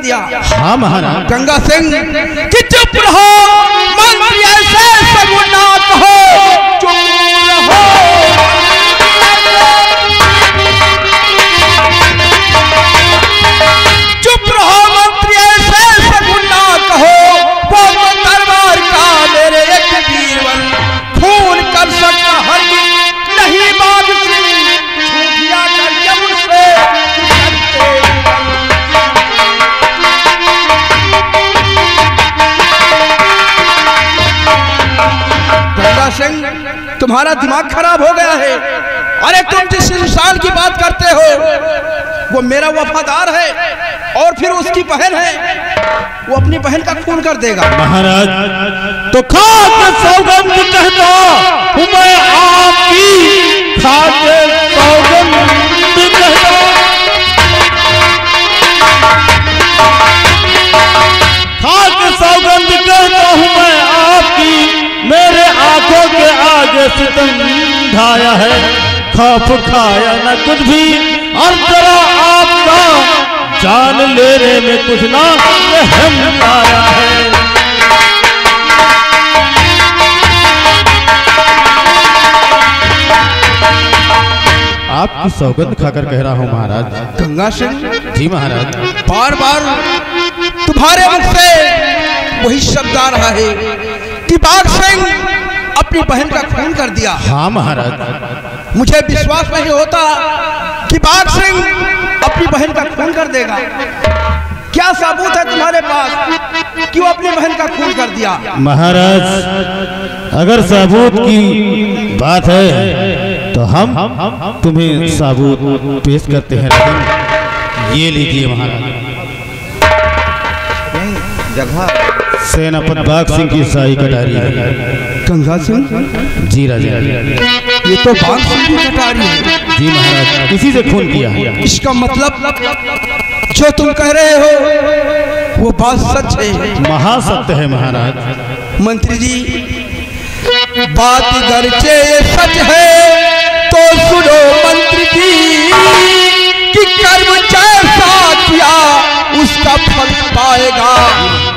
दिया। हाँ महाराज। गंगा सिंह कि चुप रहो, मंत्री ऐसे सगुन ना कहो, चुप रहो। चुप रहो मंत्री ऐसे सगुन ना कहो, वो तो दरबार का मेरे एक वीरवन खून कर सकता हर नहीं बाग सिंह छूटिया करके मुझसे गंगा सिंह तुम्हारा दिमाग खराब हो गया है। अरे तुम जिस इंसान की बात करते हो वो मेरा वफादार है और फिर उसकी बहन है, वो अपनी बहन का खून कर देगा। महाराज तो खाके सौगंध कहता हूँ मैं आपकी, खाके सौगंध कहता, खाके सौगंध कहता हूँ मैं आपकी, मेरे आंखों के आगे सितम ढाया है, खौफ खाया न कुछ भी, और जरा आपका जान लेने में कुछ ना रहम आया है। आपकी सौगंध खाकर कह रहा हूँ महाराज। गंगा सिंह जी महाराज। बार बार तुम्हारे मुख से वही शब्द आ रहा है कि बाघ सिंह अपनी बहन का खून कर दिया। हाँ महाराज। मुझे विश्वास नहीं होता कि बाघ सिंह अपनी बहन का खून कर देगा। क्या सबूत है तुम्हारे पास कि वो अपनी बहन का खून कर दिया? महाराज अगर सबूत की बात है तो हम तुम्हें सबूत पेश करते हैं। ये लीजिए महाराज, जगह सेनापति बाघ सिंह की शाही कटारी है। गंगा सिंह जी राजा। ये तो बाघ सिंह की कटारी है। जी महाराज, इसी से खून किया है। इसका मतलब जो तुम कह रहे हो वो बात सच है। महासत्य है महाराज। मंत्री जी बात गरचे सच है तो सुनो मंत्री जी कि कर्म जैसा किया उसका फल पाएगा।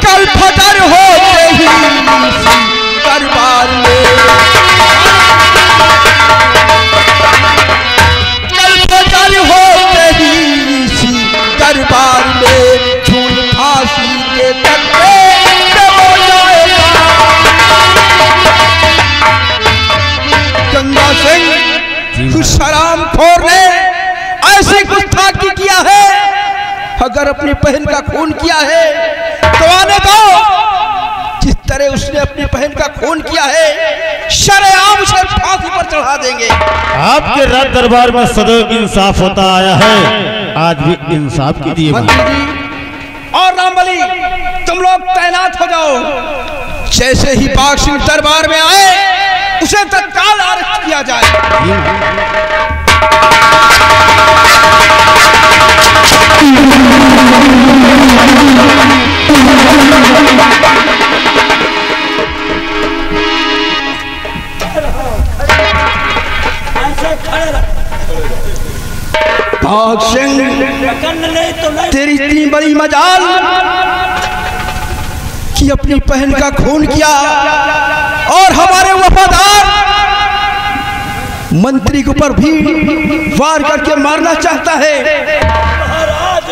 कल फटर होते ही दरबार में, कल फटर होते ही दरबार में झूल फांसी के तख्ते पे हो जाएगा। गंगा सिंह कुछ शराब खोर ने ऐसे गुस्ताखी किया है, अगर अपनी बहन का खून किया है तो आने दो। जिस तरह उसने अपनी बहन का खून किया है शरेआम से फांसी पर चढ़ा देंगे। आपके राज दरबार में सदैव इंसाफ होता आया है, आज भी इंसाफ कीजिए। मंत्री जी और रामबली तुम लोग तैनात हो जाओ। जैसे ही बाघ सिंह दरबार में आए उसे तत्काल अरेस्ट किया जाए। बाघ सिंह तेरी इतनी बड़ी मजाल कि अपनी बहन का खून किया और हमारे वफादार मंत्री के ऊपर भी वार करके मारना चाहता है। महाराज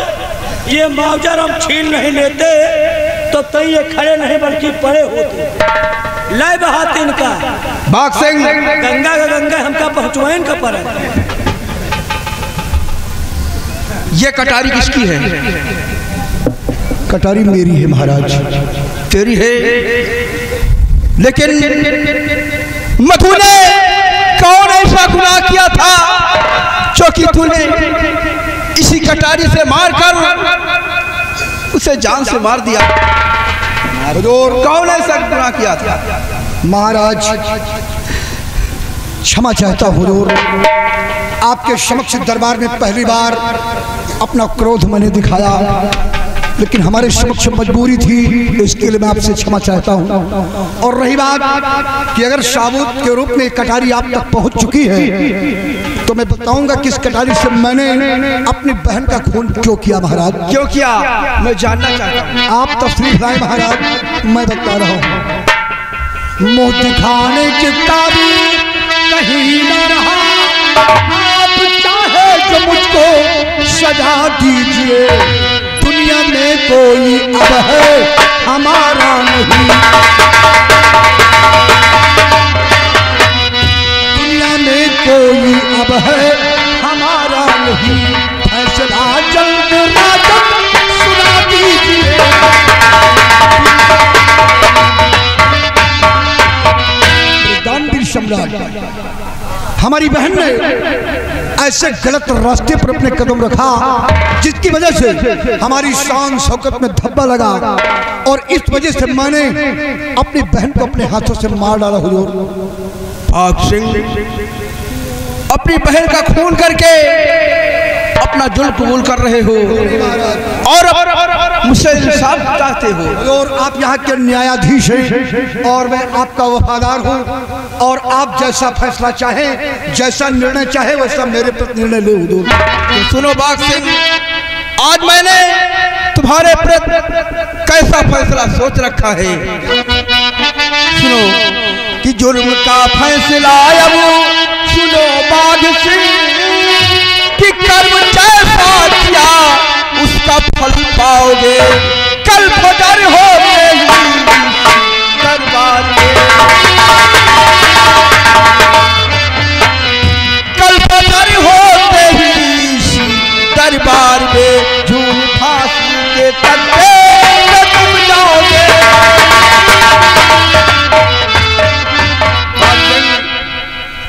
ये मुआवजा हम छीन नहीं लेते तो ये खड़े नहीं बल्कि पड़े होते। लय बहाते इनका बाघ सिंह गंगा का गंगा हमका पहुंचवाइन का पर ये कटारी किसकी है? कटारी मेरी है महाराज। तेरी है, लेकिन मधु ने कौन ऐसा गुनाह किया था जो कि तूने इसी कटारी से मारकर उसे जान से मार दिया? हुजूर कौन ऐसा गुनाह किया था? महाराज क्षमा चाहता हूँ हुजूर, आपके समक्ष दरबार में पहली बार अपना क्रोध मैंने दिखाया, लेकिन हमारे समक्ष मजबूरी थी, इसके लिए मैं आपसे क्षमा चाहता हूँ। और रही बात कि अगर साबूत के रूप में कटारी आप तक पहुँच चुकी है तो मैं बताऊंगा किस कटारी से मैंने अपनी बहन का खून क्यों किया महाराज। क्यों किया मैं जानना चाहता हूँ। आप तशरीफ लाए महाराज, मैं बता रहा हूँ। मुँह दिखाने की तारीफ कहीं न रहा, आप चाहे जो मुझको सजा दीजिए, दुनिया में कोई अब है हमारा नहीं, दुनिया में कोई अब है हमारा नहीं, फैसला जल्द राजन सुना दीजिए। दानवीर सम्राट हमारी बहन ने ऐसे गलत रास्ते पर अपने कदम रखा जिसकी वजह से हमारी शान शौकत में धब्बा लगा, और इस वजह से मैंने अपनी बहन को अपने हाथों से मार डाला। हुजूर भाग सिंह अपनी बहन का खून करके अपना जुल्म कबूल कर रहे हो और मुझसे इंसाफ चाहते हो। और आप यहाँ के न्यायाधीश हैं और मैं आपका वफादार हूँ, और आप जैसा फैसला चाहें, जैसा निर्णय चाहे वैसा मेरे प्रति निर्णय ले। हुजूर तो सुनो बाग सिंह, आज मैंने तुम्हारे प्रति कैसा फैसला सोच रखा है। सुनो कि जुल्म का फैसला अब सुनो बाग सिंह, कि कर्म जैसा किया उसका फल पाओगे, कल फजर होते ही दरबार में, कल फजर होते ही दरबार में झूठ फांसी के तख्ते पे तुम जाओगे।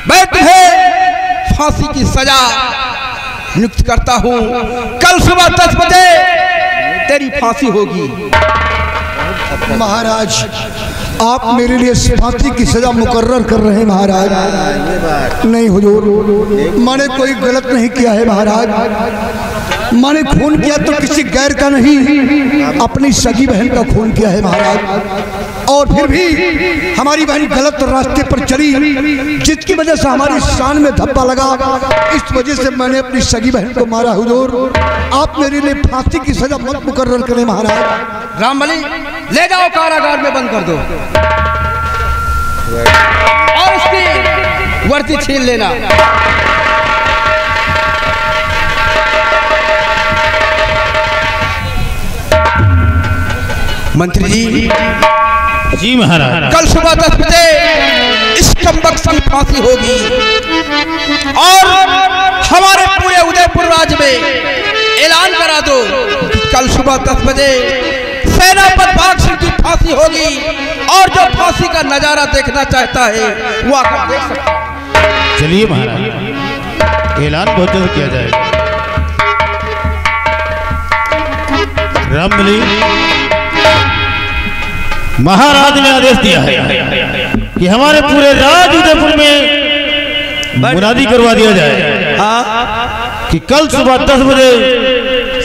मैं तुम्हें फांसी की सजा नियुक्त करता हूँ, कल सुबह 10 बजे तेरी फांसी होगी। महाराज आप मेरे लिए फांसी की सजा मुकर्रर कर रहे हैं महाराज। नहीं हुजूर, मैंने कोई गलत नहीं किया है महाराज, मैंने खून किया तो किसी गैर का नहीं, अपनी सगी बहन का खून किया है महाराज। और फिर भी हमारी बहन गलत रास्ते पर चली जिसकी वजह से हमारी शान में धब्बा लगा, इस वजह से मैंने अपनी सगी बहन को मारा। हुजूर आप मेरे लिए फांसी की सजा मत मुकर्रर करें महाराज। रामबली ले जाओ कारागार में बंद कर दो और उसकी वर्दी छीन लेना। मंत्री जी महाराज, कल सुबह 10 बजे इस कमबख्त की फांसी होगी और हमारे पूरे उदयपुर राज्य में ऐलान करा दो कि कल सुबह 10 बजे सेनापति बाग सिंह की फांसी होगी, और जो फांसी का नजारा देखना चाहता है वो आकर देख सकता है। चलिए महाराज, ऐलान बहुत जल्द किया जाएगा। रामबली महाराज ने आदेश दिया है कि हमारे पूरे राज उदयपुर में मुनादी करवा दिया जाए कि कल सुबह 10 बजे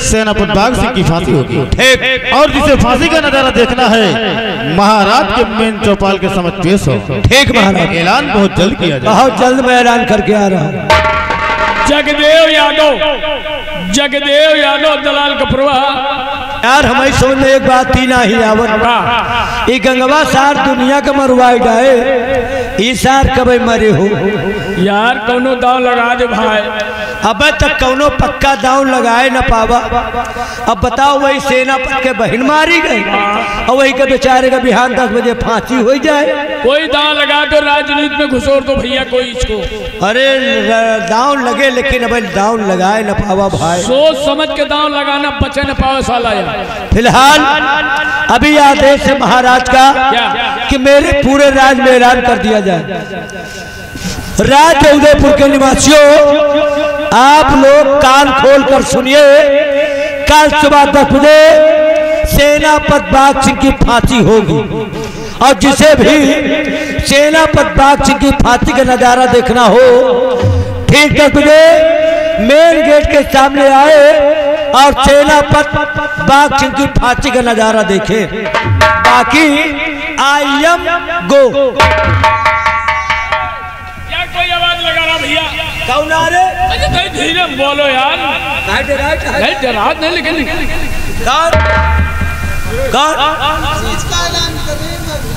सेनापति बाग सिंह की फांसी होगी। ठीक, और जिसे फांसी का नजारा देखना है महाराज के मेन चौपाल के समझ पेश हो। ठीक महाराज, ऐलान बहुत जल्द किया जाए। बहुत जल्द मैं ऐलान करके आ रहा हूँ। जगदेव यादव दलाल कपरवा यार, हमारी समझ में एक बात थी ना ही आवत का, ये गंगवा सार दुनिया का मरवाई डाए, ये सार कब मरे हो यार, कौनो दाव लगा दे भाई। अब तक कौनो पक्का दाव लगाए न पावा। अब बताओ वही सेनापति के बहन मारी गई और वही के बेचारे का बिहान 10 बजे फांसी हो जाए। कोई दाव लगा दो, राजनीति में घुसोर दो भैया कोई इसको। अरे दाव लगे लेकिन अब दाव लगाए न पावा भाई। सोच समझ के दाव लगाना, बचे न पावे साला यार। फिलहाल अभी आदेश है महाराज का कि मेरे पूरे राज्य में ऐलान कर दिया जाए। राज्य उदयपुर के निवासियों, आप लोग कान खोल कर सुनिए, कल सुबह 10 बजे सेनापति बाग सिंह की फांसी होगी, और जिसे भी सेनापति बाग सिंह की फांसी का नजारा देखना हो ठीक 10 बजे मेन गेट के सामने आए और सेनापति बाग सिंह की फांसी का नजारा देखे। बाकी आई एम गो। क्या कोई आवाज लगा रहा भैया? कौन आ रे? अरे कहीं धीरे बोलो यार। नहीं डरात नहीं लेकिन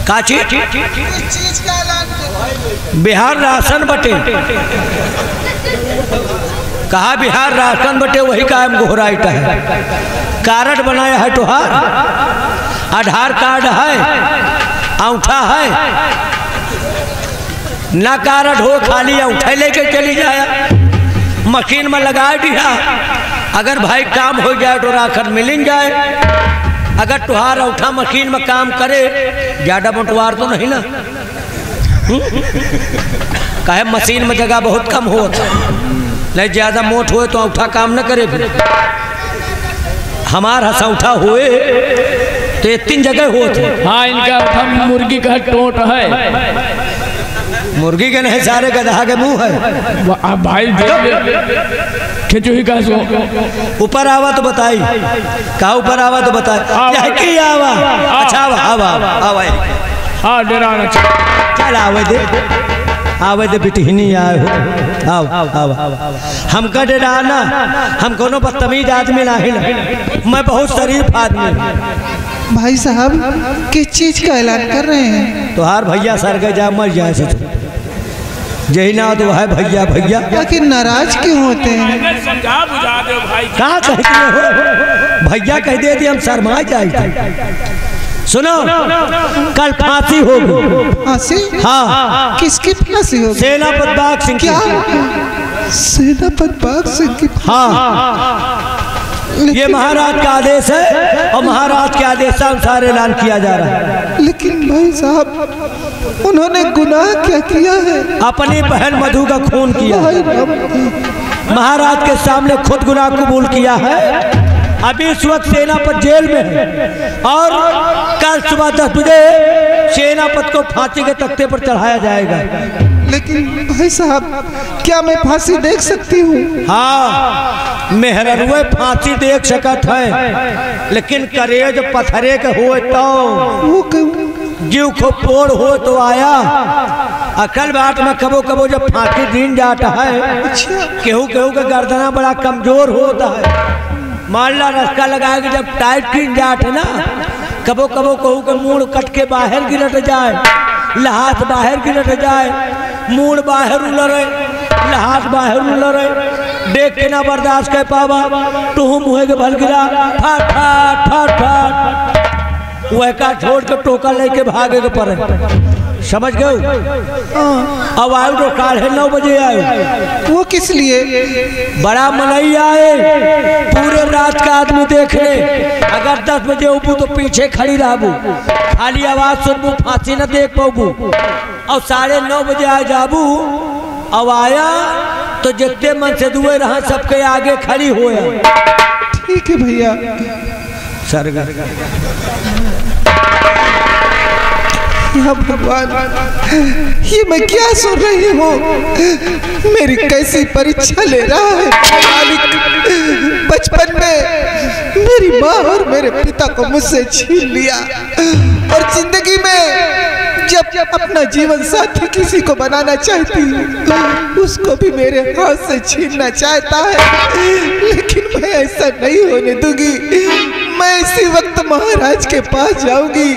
का चीज बिहार राशन बटे कहा बिहार राशन बटे वही कायम घोराइट है। कार्ड बनाया है तुहार, आधार कार्ड है, अंगूठा है ना, कार्ड हो खाली अंगूठा लेके चली जाए, मशीन में लगा दिया। अगर भाई काम हो जाए तो राशन मिल जाए। अगर तुहार अंगूठा मशीन में काम करे, ज्यादा बंटवार तो नहीं ना, कहे मशीन में जगह बहुत कम हो, नहीं ज्यादा मोट हुए तो अंगूठा काम न करे। फिर हमारा अंगूठा हुए तो 3 जगह होते। हाँ इनका मुर्गी का टोट है, मुर्गी के नहीं सारे गधा के मुंह है। भाई खिचड़ी का ऊपर आवा तो बताई, कहा ऊपर आवा तो बताई की आवा। अच्छा आवा आवा आवा, हाँ डराना चल आवे दे बिटहिनी आए हो, आओ हमका डराना, हम कोनो बदतमीज आदमी नहीं, मैं बहुत शरीफ आदमी। भाई साहब किस चीज का ऐलान कर रहे हैं? तुहार भैया सर के जा मर जाए से यही ना तो है भैया भैया। आखिर नाराज क्यों होते हैं? समझा बुझा दो भाई। कहाँ कहते हो भैया कह दे हम शर्मा जाए। सुनो कल फांसी होगी। फांसी? हाँ। किसकी फांसी होगी? सेनापति बाघ सिंह। क्या सेनापति बाघ सिंह की? हाँ ये महाराज का आदेश है और महाराज के आदेश अनुसार ऐलान किया जा रहा है। लेकिन भाई साहब उन्होंने गुनाह क्या किया है? अपनी बहन मधु का खून किया, महाराज के सामने खुद गुनाह कबूल किया है। अभी इस वक्त सेनापति जेल में है और कल सुबह 10 बजे सेनापति को फांसी के तख्ते पर चढ़ाया जाएगा। लेकिन भाई साहब क्या मैं फांसी देख सकती हूँ? हाँ मेहररुए फांसी देख सकत है, लेकिन करेज पत्थरे के हुए तो वो जीव को पोड़ हो तो आया। अकल बात में कबो कबो जब फांसी दिन जाता है, केहू केहू का गर्दना बड़ा कमजोर होता है। मान ला रस्का लगा के जब टाइट गिर जाट है ना, कबो कबो कहू के मूड कट के बाहर गिरट जाए, लहास बाहर गिरट जाए, मूड बाहर उलरे, लहास बाहर उलरे, देख के ना बर्दाश्त कर पावा, तुम मुँह के भल गिरा, ठाट ठाट ठाट ठाट, वह का छोड़ के टोका लेके भागे के पड़े। समझ गए? अब आयो तो 9:30 बजे आयो। वो किस लिए? बड़ा मनई आए, पूरे रात का आदमी देखने। अगर 10 बजे उबू तो पीछे खड़ी रहबू, खाली आवाज सुनबू, फांसी न देख पाबू। और 9:30 बजे आ जाबू। अब आया तो जितने मन से दुए रहा सबके आगे खड़ी होया। ठीक है भैया। सरगर भगवान ये मैं क्या सुन रही हूँ? मेरी कैसी परीक्षा ले रहा है मालिक। बचपन में मेरी माँ और मेरे पिता को मुझसे छीन लिया और जिंदगी में जब अपना जीवन साथी किसी को बनाना चाहती हूँ उसको भी मेरे हाथ से छीनना चाहता है, लेकिन मैं ऐसा नहीं होने दूंगी। मैं इसी वक्त महाराज के पास जाऊंगी,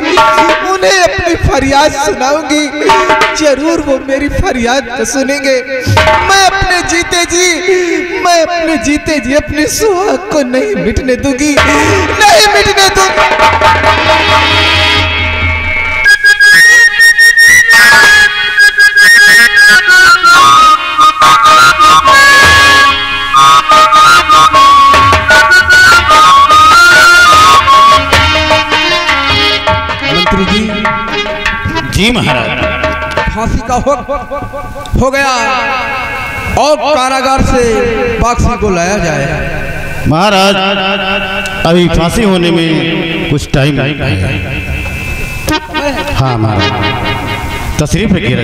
उन्हें अपनी फरियाद सुनाऊंगी, जरूर वो मेरी फरियाद को सुनेंगे। मैं अपने जीते जी अपने सुहाग को नहीं मिटने दूंगी, नहीं मिटने दूंगी। जी महाराज फांसी का हो गया और कारागार से बाघ सिंह को लाया जाए। महाराज अभी फांसी होने में कुछ टाइम है। हाँ महाराज तशरीफ रखिए।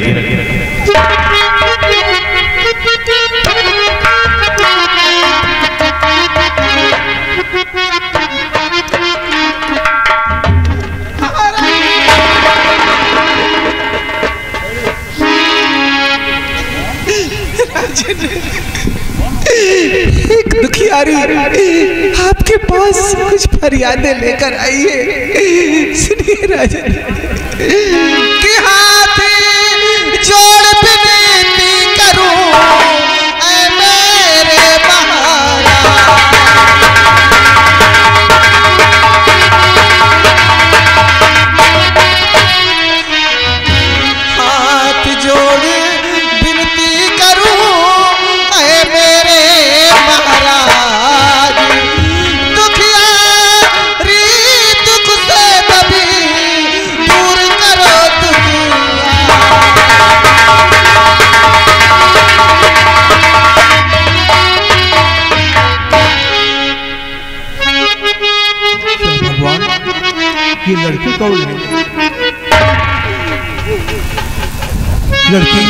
एक दुखियारी आपके पास कुछ फरियादें लेकर आई है। सुनिए राजन। कि हाथ जोड़ विनती करूं ऐ मेरे महाराज, हाथ जोड़ विनती करूं ऐ मेरे महाराज, दुखियारी दुख से कभी दूर करो भगवान ये लड़की कौन है? लड़की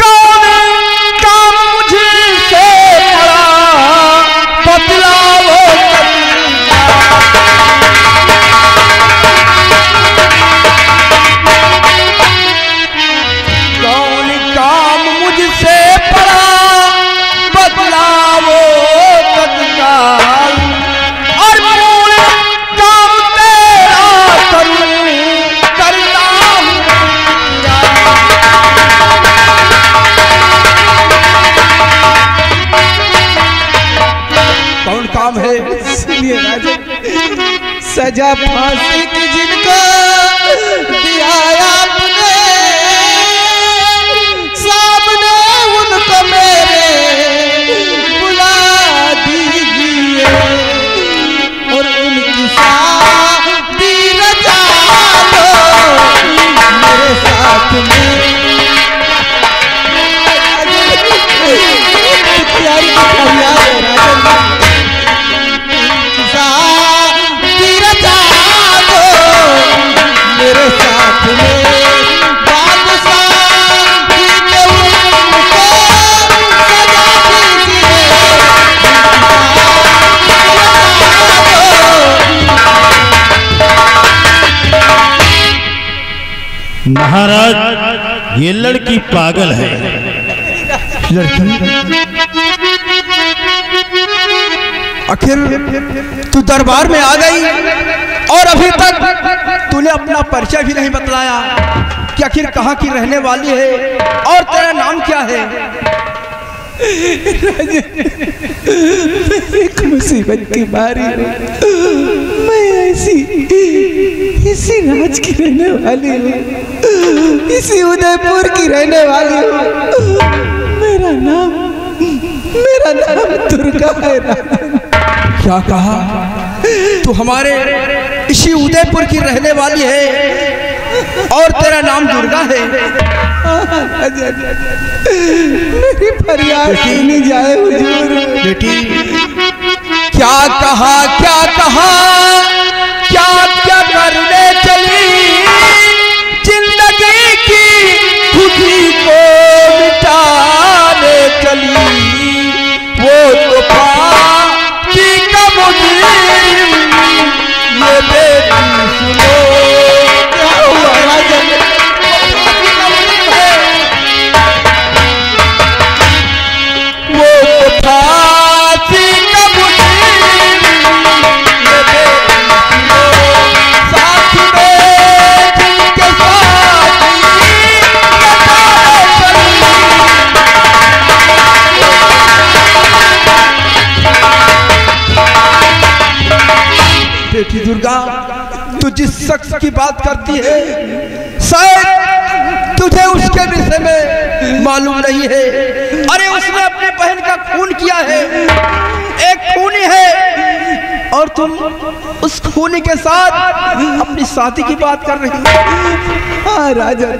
कौन काम मुझसे पड़ा बतलाओ। कौन काम मुझसे पड़ा बतलाओ तत्काल, और मूल काम तेरा करूं करता हूं। कौन काम है? सुनिए राजा। सजा फांसी की जिनको दिया आपने, सामने उनको मेरे बुला दीजिए, और उनकी शादी रचा दो मेरे साथ में। प्यारी फरियाद है राजा। मेरे साथ में बादशाह जी के उनको सजा दीजिए। महाराज ये लड़की पागल है। लड़की आखिर तू दरबार में आ गई और अभी तक तूने अपना परिचय भी नहीं बतलाया कि आखिर कहाँ की रहने वाली है और तेरा नाम क्या है? एक मुसीबत की बारी है। मैं इसी राज की रहने वाली हूँ, इसी उदयपुर की रहने वाली हूँ। मेरा नाम दुर्गा है। क्या कहा? तू हमारे इसी उदयपुर की रहने वाली है और तेरा नाम दुर्गा है? मेरी फरियाद सुनी जाए हुजूर। बेटी क्या कहा क्या कहा, क्या क्या करने चली, जिंदगी की खुशी को मिटाने चली। वो तो पापी का मुजरिम, ये बेटी सुनो क्या हुआ राजन। वो तो फांसी का मुजरिम, ये बेटी सुनो, साथ में जिनके साथी कटारे चली। बेटी दुर्गा, तू जिस शख्स की बात करती है शायद तुझे उसके विषय में मालूम नहीं है। अरे उसने अपने बहन का खून किया है, एक खूनी है, और तुम उस खूनी के साथ अपनी शादी की बात कर रही हो। हाँ राजा,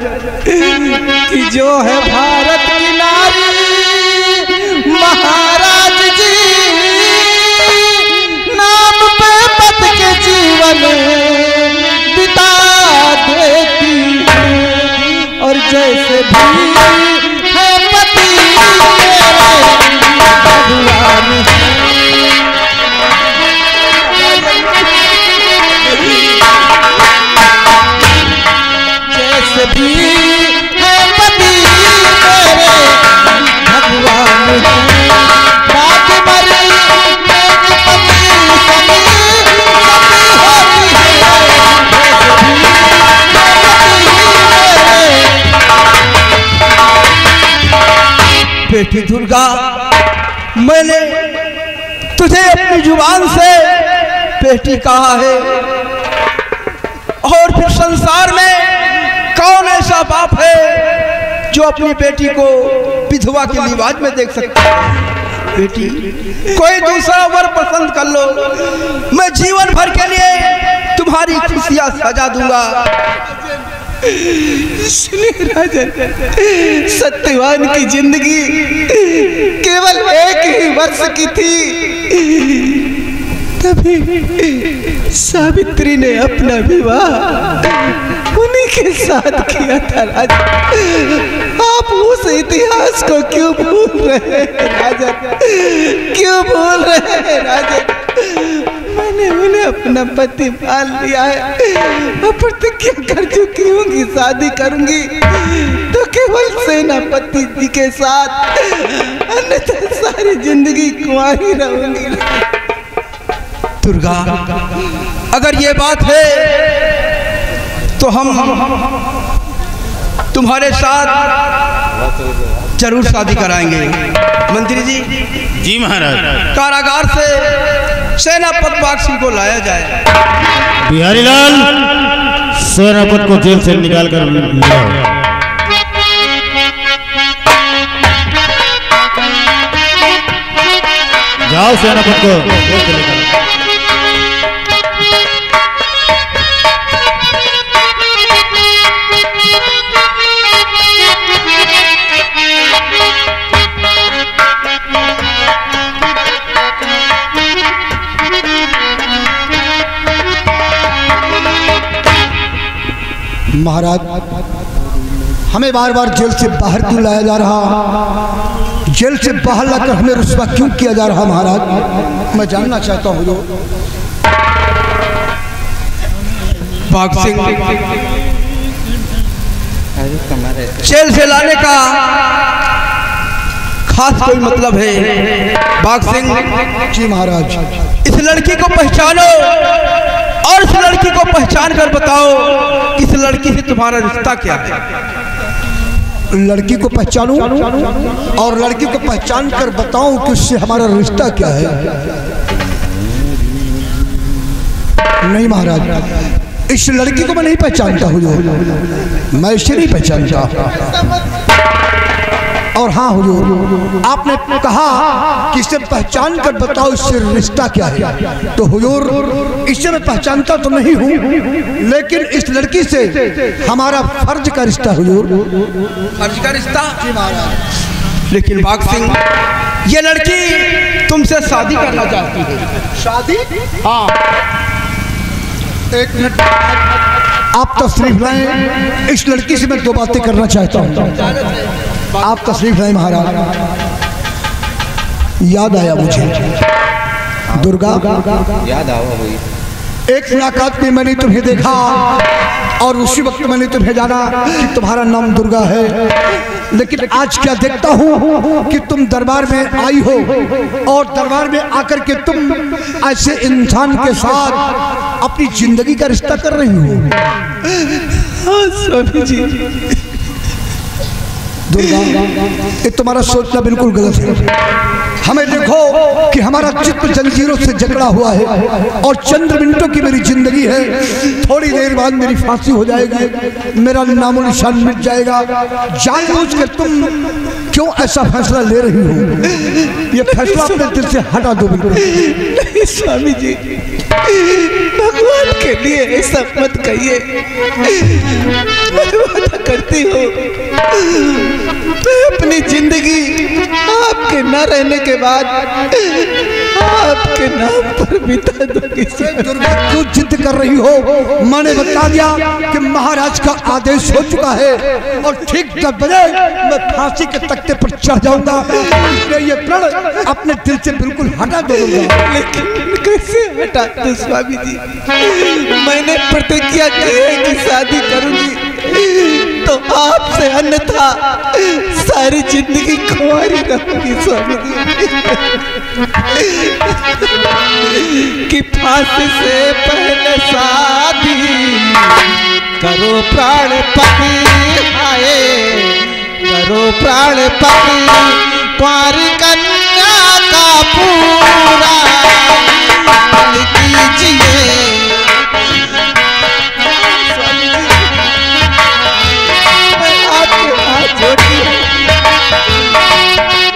कि जो है भारत की नारी महाराज जी, नाम पे पद के जीवन बिता देती है, और जैसे भी है पति मेरे भगवान जैसे भी है पति मेरे भगवान बेटी दुर्गा, मैंने तुझे अपनी जुबान से बेटी कहा है, और फिर संसार में कौन ऐसा बाप है जो अपनी बेटी को विधवा के लिबास में देख सकता है। बेटी, कोई दूसरा वर पसंद कर लो, मैं जीवन भर के लिए तुम्हारी खुशियां सजा दूंगा। सुनिए राजन, सत्यवान की जिंदगी केवल एक ही वर्ष की थी, तभी सावित्री ने अपना विवाह उन्हीं के साथ किया था। राजन, आप उस इतिहास को क्यों भूल रहे हैं राजन, क्यों भूल रहे हैं राजन? मैंने उन्हें अपना पति मान लिया है, प्रतिज्ञा कर चुकी हूँ कि शादी करूंगी तो केवल सेनापति जी के साथ, अन्यथा सारी जिंदगी कुंवारी रहूंगी। दुर्गा, अगर ये बात है तो हम तुम्हारे साथ जरूर शादी कराएंगे। मंत्री जी। जी महाराज। कारागार से सेनापति बाग सिंह को लाया जाए। बिहारी लाल, सेनापति को जेल से निकाल कर लाओ। जाओ सेनापति को जेल से निकालो। महाराज, हमें बार बार जेल से बाहर क्यों लाया जा रहा? जेल से बाहर लाकर हमें रुस्वा क्यों किया जा रहा? महाराज, मैं जानना चाहता हूँ। जो बाग सिंह, जेल से लाने का खास कोई मतलब है? बाग सिंह। जी महाराज। इस लड़की को पहचानो और इस लड़की को पहचान कर बताओ इस लड़की से तुम्हारा रिश्ता क्या है। लड़की को पहचानूं और लड़की को पहचान कर बताऊं कि उससे हमारा रिश्ता क्या है? नहीं महाराज, इस लड़की को मैं नहीं पहचानता हुजूर, मैं इसे नहीं पहचानता। और हाँ हुजूर, आपने कहा कि इसे पहचान कर बताओ इससे रिश्ता क्या है, तो हुजूर इसे मैं पहचानता तो नहीं हूँ, लेकिन इस लड़की से हमारा फर्ज का रिश्ता। हुजूर, फर्ज का रिश्ता? लेकिन बाग सिंह, ये लड़की तुमसे शादी करना चाहती है। शादी? हाँ। एक मिनट, आप तशरीफ लाएं, इस लड़की से मैं दो बातें करना चाहता हूँ। आप तशरीफ लाएं महाराज। याद आया मुझे दुर्गा, याद आओ हुई। एक मुलाकात में मैंने तुम्हें देखा और उसी वक्त मैंने तुम्हें जाना कि तुम्हारा नाम दुर्गा है, लेकिन आज क्या देखता हूँ कि तुम दरबार में आई हो और दरबार में आकर के तुम ऐसे इंसान के साथ अपनी जिंदगी का रिश्ता कर रही हो। हाँ स्वामी जी। दुर्गा, ये तुम्हारा सोचना बिल्कुल गलत है। हमें देखो कि हमारा चित्त जंजीरों से जकड़ा हुआ है और चंद मिनटों की मेरी जिंदगी है, थोड़ी देर बाद मेरी फांसी हो जाएगी, मेरा नामो निशान मिट जाएगा। जानबूझकर तुम क्यों ऐसा फैसला ले रही हो? ये फैसला अपने दिल से हटा दो। बिल्कुल नहीं स्वामी जी, भगवान के लिए ऐसा मत कहिए। मैं वादा करती हूँ, मैं अपनी जिंदगी आपके न रहने के बाद आपके नाम पर बिता दूंगी। दुर्गा, क्यों जिद कर रही हो? मैंने बता दिया कि महाराज का आदेश हो चुका है और ठीक 10 बजे मैं फांसी के तख्ते पर चढ़ जाऊंगा, इसलिए ये प्रण अपने दिल से बिल्कुल हटा दूंगा। लेकिन कैसे हटा दूं स्वामी जी? मैंने प्रतिज्ञा की है कि शादी करूंगी तो आपसे, अन्यथा सारी जिंदगी कुंवारी रहूंगी स्वामी जी। कि फांसी से पहले शादी करो प्राण पति, आए करो प्राण पति, कुंवारी कन्या का पूरा फल कीजिए। मैं आपके हाथ जोड़ती हूँ, मैं आपके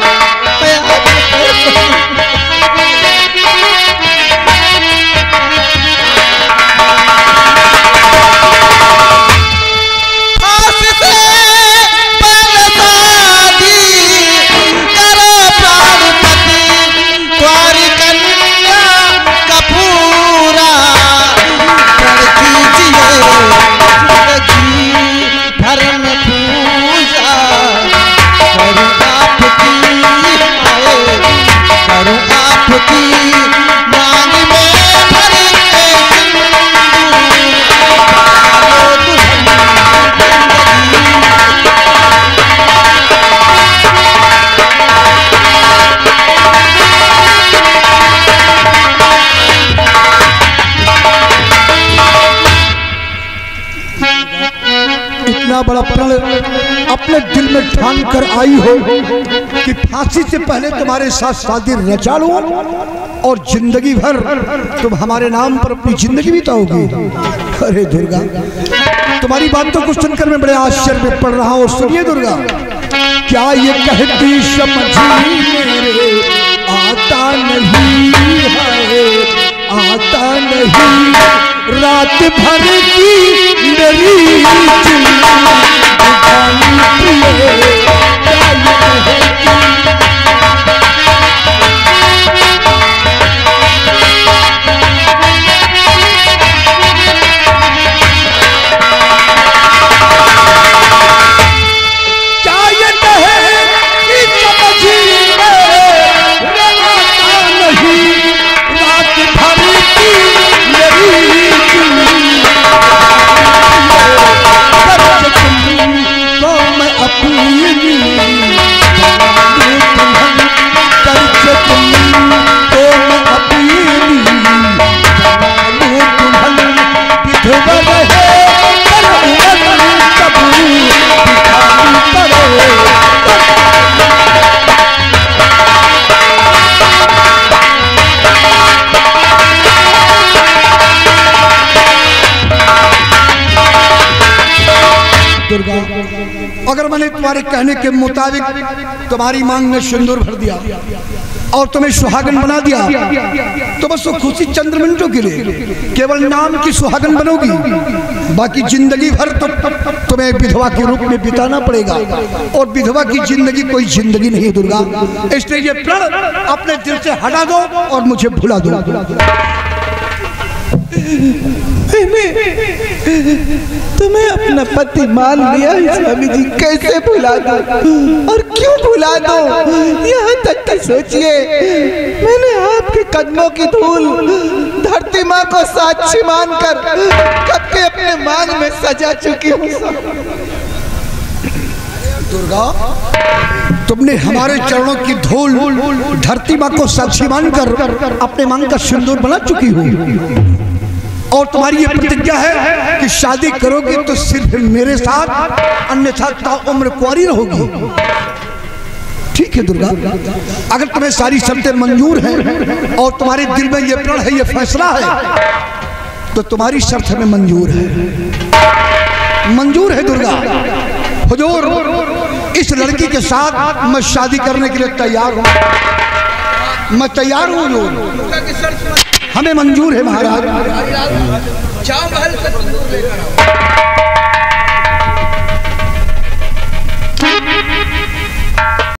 बड़ा प्रण अपने दिल में ठान कर आई हो कि फांसी से पहले तुम्हारे साथ शादी रचा लूं और जिंदगी भर तुम हमारे नाम पर अपनी जिंदगी बिताओगी। अरे दुर्गा, तुम्हारी बातों को सुनकर मैं बड़े आश्चर्य में पड़ रहा हूँ। सुनिए दुर्गा, क्या ये कहती समझी मेरे आता नहीं है, आता नहीं रात भर की मेरी अगर मैंने तुम्हारे कहने के मुताबिक तुम्हारी मांग में सिंदूर भर दिया और तुम्हें सुहागन बना दिया तो बस वो खुशी चंद मिनटों के लिए केवल नाम की सुहागन बनोगी, बाकी जिंदगी भर तो तुम्हें विधवा के रूप में बिताना पड़ेगा और विधवा की जिंदगी कोई जिंदगी नहीं दुर्गा। इसलिए ये प्रण अपने दिल से हटा दो और मुझे भुला दो। तुम्हें अपना पति मान लिया स्वामी जी, कैसे भुला दो और क्यों भुला दो? यहाँ तक कि सोचिए, मैंने आपके कदमों की धूल धरती माँ को साक्षी मानकर कब के अपने मांग में सजा चुकी हूँ। दुर्गा, तुमने हमारे चरणों की धूल धरती माँ को साक्षी मानकर अपने मांग का सिंदूर बना चुकी हो और तुम्हारी ये प्रतिज्ञा है कि शादी करोगी तो सिर्फ मेरे साथ, अन्यथा ताउम्र कुंवारी रहोगी। ठीक है दुर्गा, अगर तुम्हें सारी शर्तें मंजूर हैं और तुम्हारे दिल में ये प्रण है, ये फैसला है, तो तुम्हारी शर्त हमें मंजूर है, मंजूर है दुर्गा। हुजूर, इस लड़की के साथ मैं शादी करने के लिए तैयार हूँ, मैं तैयार हूँ हुजूर, हमें मंजूर है महाराज। जाओ महल से